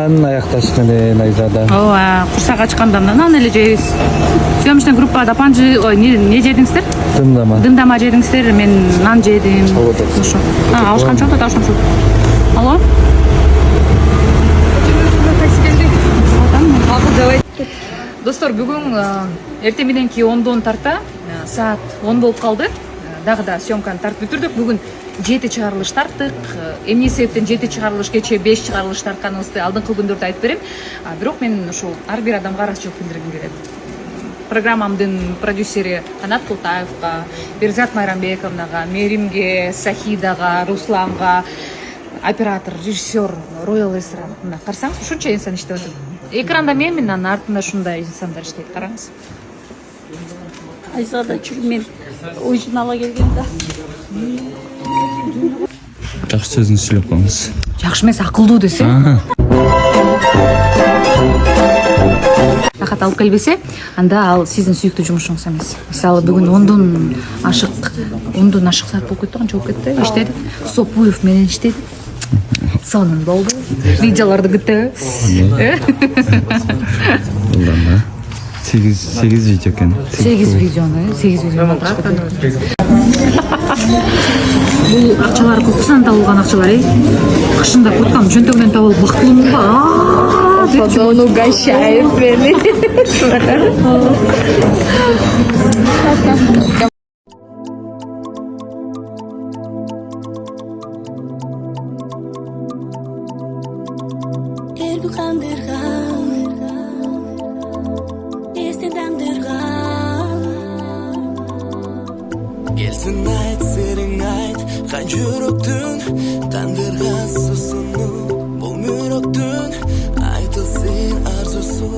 менен аякташ менен Айзада. Ооба, курсак ачканда нан эле жейбиз. Съемочный группада панжы, ой, не жедиңиздер? Дымдама. Дымдама жедиңиздер, мен нан жедим. Ошо. Алышкан чоң да ошо. Алло? Достор, бүгүн эртең мененки 10 тарта, саат 10 болуп калды. Дагы да съемканы тартып бүтүрдүк. Бүгүн 7 чыгарылыш тарттык. Эмне себептен 7 чыгарылыш, кечээ 5 чыгарылыш тартканыбызды алдыңкы күндөрдө айтып берем. Бирок мен ушул ар бир адамга ыраазычылык билдиргим келет. Программамдын продюсери Канат Култаевга, Берзат Майрамбековнага, Меримге, Сахидага, Русланга, оператор, режиссер, Royal Restaurant. Мына карасаңыз, ушунча инсан иштеп атат. Экранда мен анын артында ушундай инсандар иштейт. Караңыз. Айзада мен ойын ала келген да. Жакшы сөзүн сүйлөп коюңуз. Жакшы эмес, акылдуу десе. Рахат алып келбесе, анда ал сиздин сүйүктүү жумушуңуз эмес. Мисалы бүгүн 10дон ашык саат болуп кетти, канча болуп кетти? Иштедик. Сопуев менен иштедик. Сонун болду. Видеолорду күтөбүз. 8 видео экен. 8 видеону бул акчалар кокусунан табылган акчалар, кышында курткам чөнтөгүнөн табылып бактылымбы ба? Потом угощает меня. Келсін айт, серің айт, қан жүректің тандырған сусыны. Бұл мүректің айтылсын арзусы.